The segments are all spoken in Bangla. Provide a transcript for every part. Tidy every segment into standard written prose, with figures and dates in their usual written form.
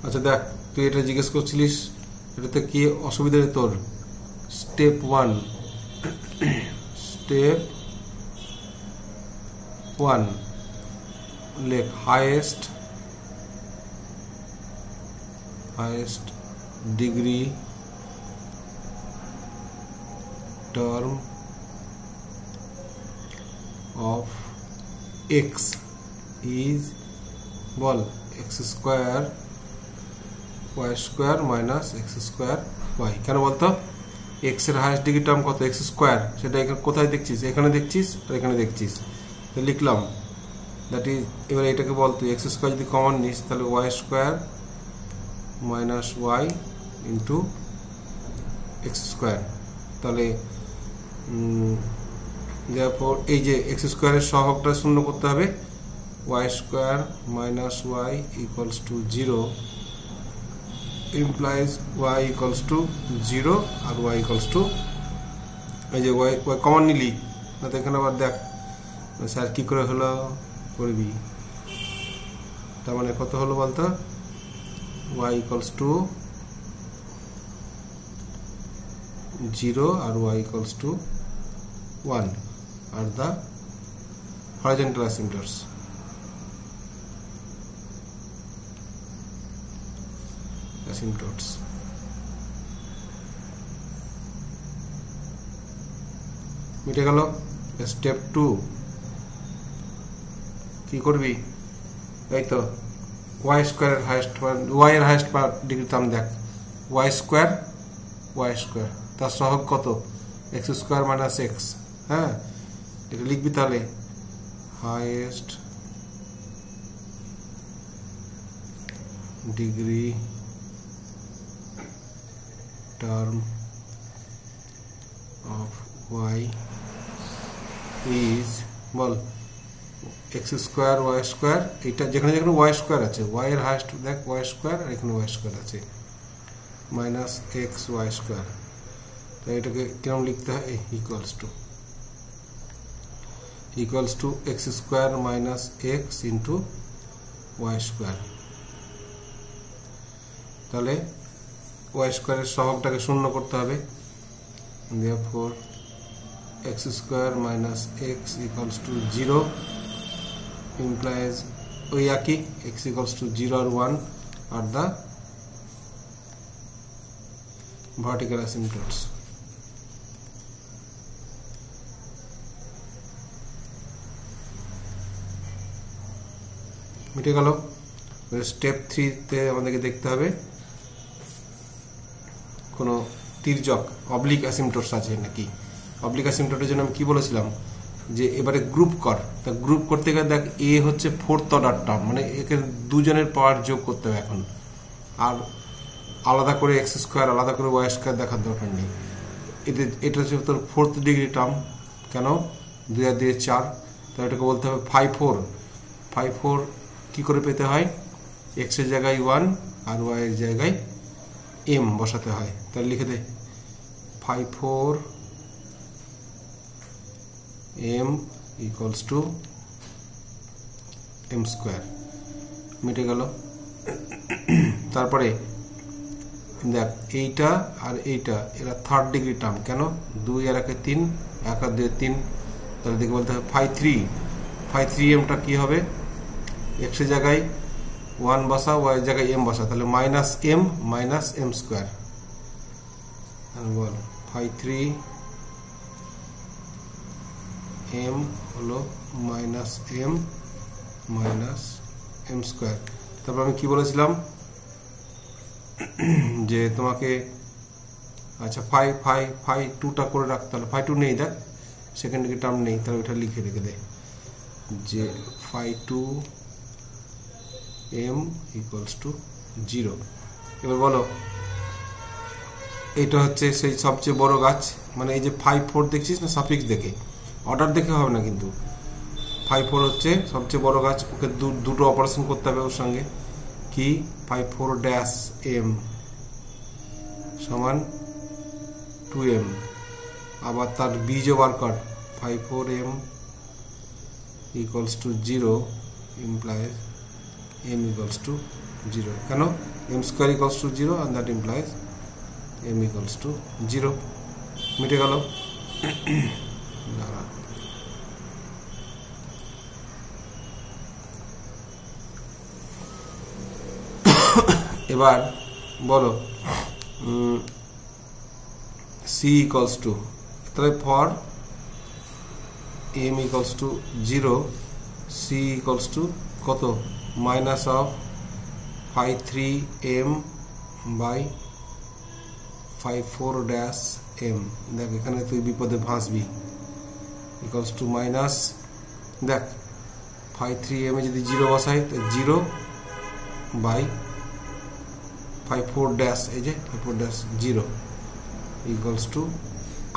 আচ্ছা দেখ, তুই এটা জিজ্ঞেস করছিলিস, এটাতে কি অসুবিধা তোর? স্টেপ 1 লেখ highest degree term of x is ball x square y square minus x square y। কেন বলতো? x এর হাইয়েস্ট ডিগ্রি টার্ম কত? x square. সেটা এখানে কোথায় দেখছিস? এখানে দেখছিস আর এখানে দেখছিস। তো লিখলাম দ্যাট ইজ, এবার এটাকে বল তুই x স্কয়ার যদি কমন নিস তাহলে y square minus y into x square. তাহলে therefore এই যে x স্কয়ারের সহগটা শূন্য করতে হবে, y square minus y equals to 0 implies y equals to 0 আর y equals to এই যে y কমন নিলি না, তো এখানে আবার দেখ স্যার কি করে হলো করবি। তার মানে কত হলো বলতো? y equals to 0 আর y equals to 1 are the horizontal asymptotes. মিটে গেল। স্টেপ 2 কি করবি? এই তো y স্কয়ারের হাইয়েস্ট y এর হাইয়েস্ট ডিগ্রি টার্ম দেখ, y স্কয়ার তার সহগ কত? x square minus x। হ্যাঁ, এটা লিখবি তাহলে highest degree term of y is ball x square y square. এটা যেখানে যেখানে y স্কয়ার আছে, y এর হাইয়েস্ট দেখ y স্কয়ার, আর এখানে y স্কয়ার আছে মাইনাস x y স্কয়ার। তাই এটাকে কেমন লিখতে হয়? Equals to x square minus x into y square. তাহলে y স্কয়ারের সহগটাকে শূন্য করতে হবে, therefore x square minus x equals to 0 implies ওই একই x equals to 0 or 1 are the vertical asymptotes. মিটে গেল। স্টেপ 3 তে আমাদেরকে দেখতে হবে কোনো তির্যক অবলিক অ্যাসিম্পটোটস আছে নাকি। অবলিক অ্যাসিম্পটোটের জন্য আমি কি বলেছিলাম যে এবারে গ্রুপ কর। তা গ্রুপ করতে গেলে দেখ এ হচ্ছে ফোর্থ অর্ডার টার্ম, মানে একে দুজনের পাওয়ার যোগ করতে হবে এখন, আর আলাদা করে এক্স স্কোয়ার আলাদা করে ওয়াই স্কোয়ার দেখার দরকার নেই। এটা হচ্ছে তোর ফোর্থ ডিগ্রি টার্ম। কেন? 2 আর 2 4, তাহলে এটাকে বলতে হবে 5 4 কি করে পেতে হয়? এক্স এর জায়গায় 1 আর ওয়াই এর জায়গায় m বসাতে হয়। তাহলে লিখে দে 5 4 m equals to m square. মিটে গেল। তারপরে দেখ এইটা আর এইটা এরা থার্ড ডিগ্রি টার্ম। কেন? 2 আর 1 3, 1 আর 2 3, তাহলে দেখে বলতে হবে 5 3m টা কি হবে? x এর জায়গায় 1 বসা, y এর জায়গায় m বসা, তাহলে মাইনাস m স্কয়ার। বল 5 3m হলো মাইনাস m স্কয়ার। তারপর আমি কি বলেছিলাম যে তোমাকে আচ্ছা 5 2টা করে রাখতে, তাহলে 5 2 নেই, দেখ সেকেন্ড ডিগ্রি টার্ম নেই, তাহলে ওটা লিখে রেখে দে যে 5 2m ইকুয়ালস টু 0। এবার বলো এটা হচ্ছে সেই সবচেয়ে বড় গাছ, মানে এই যে 5 4 দেখছিস না, সাফিক্স দেখে অর্ডার দেখে হবে না, কিন্তু 5 4 হচ্ছে সবচেয়ে বড় গাছ। ওকে দুটো অপারেশন করতে হবে ওর সঙ্গে। কি? 5 4 ড্যাশ m সমান 2m, আবার তার বীজও বার কর। 5 4m equals to 0 implies m equals to 0 কেন m square equals to 0 and that implies m equals to 0 মিটে গেল এবার বলো c equals to তাহলে for m equals to 0 c equals to কত minus of phi 3 m by phi 4 dash m দেখ এখানে তুই বিপদে ভাসবি equals to minus দেখ phi 3 m এ যদি 0 বসাই তো 0 by phi 4 dash এই যে phi 4 dash 0 equals to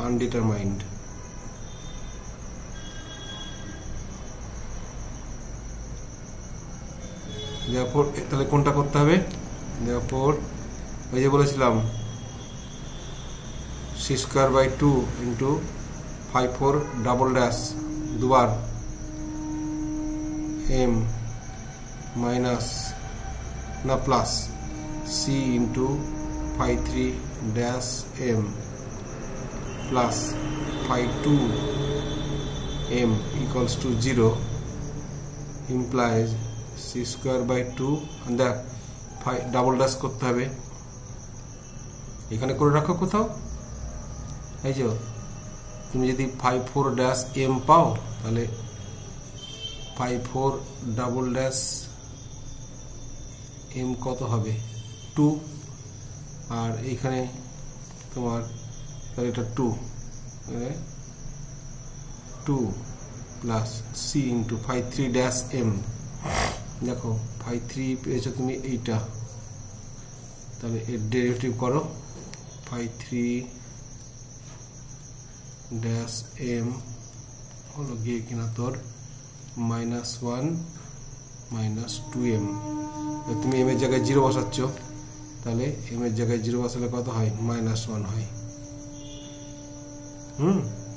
undetermined therefore তাহলে কোনটা করতে হবে therefore ওই যে বলেছিলাম c square by 2 into phi 4 double dash দুবার m minus না plus c into phi 3 dash m plus phi 2 m equals to 0 implies c square by 2 and that phi double dash করতে হবে এখানে করে রাখো কোথাও এই যে তুমি যদি phi 4 dash m পাও তাহলে phi 4 double dash m কত হবে 2 আর এখানে তোমার তাহলে এটা 2 মানে 2 plus c into phi 3 dash m দেখো phi 3 পেয়েছো তুমি এইটা তাহলে এর ডেরিভেটিভ করো phi 3 dash m হলো গিয়ে কিনা তোর -1 -2m তুমি m এর জায়গায় 0 বসাচ্ছ তাহলে m এর জায়গায় 0 বসালে কত হয় -1 হয়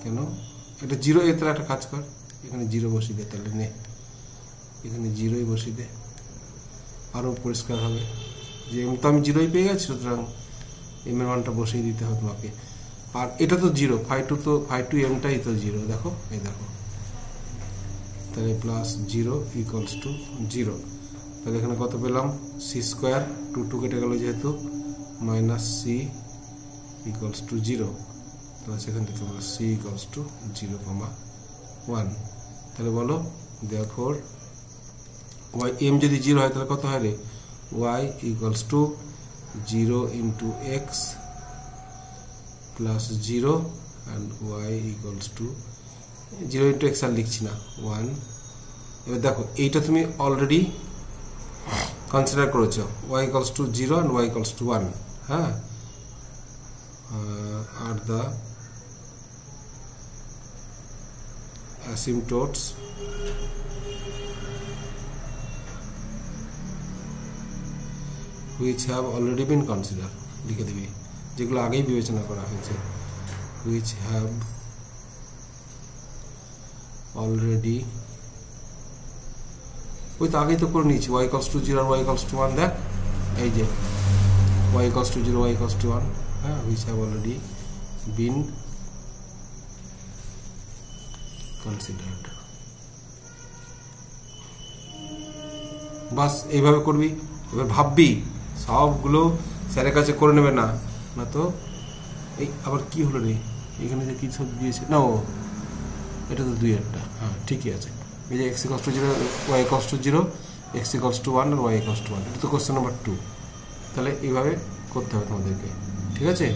কেন এটা 0 এর তাহলে একটা কাজ কর এখানে 0 বসিয়ে দে তাহলে নে এখানে 0ই বসিয়ে দে আরো পরিষ্কার হবে যে m তো আমি 0ই পেয়ে গেছি সুতরাং m এর মানটা বসিয়ে দিতে হবে তোমাকে আর এটা তো 0 phi 2 তো phi 2 m টাই তো 0 দেখো এই দেখো তাহলে +0 equals to 0 তাহলে এখানে কত পেলাম c স্কয়ার 2 কেটে গেল যেহেতু -c equals to 0 তাহলে সেখান থেকে আমরা c equals to 0, 1 তাহলে বলো therefore y m যদি 0 হয় তাহলে কত হয় রে y equals to 0 into x plus 0 and y equals to 0 into x আর লিখছি না 1 এবার দেখো এইটা তুমি অলরেডি কনসিডার করেছো y equals to 0 and y equals to 1 হ্যাঁ are the asymptotes which have already been considered লিখে দিবি যেগুলো আগেই বিবেচনা করা হয়েছে which have already ওই তো আগেই তো করে নিয়েছি y equals to 0 আর y equals to 1 দেখ এই যে y equals to 0 y equals to 1 হ্যাঁ which have already been considered বাস এইভাবে করবি এবার ভাববি সবগুলো স্যারের কাছে করে নেবে না না তো এই আবার কি হলো রে এখানে যে কি সব দিয়েছে না ও এটা তো 2 একটা হ্যাঁ ঠিকই আছে এই যে x equals to 0 y equals to 0 x equals to 1 R y equals to 1 এটা তো কোশ্চেন নাম্বার 2 তাহলে এইভাবে করতে হবে তোমাদেরকে ঠিক আছে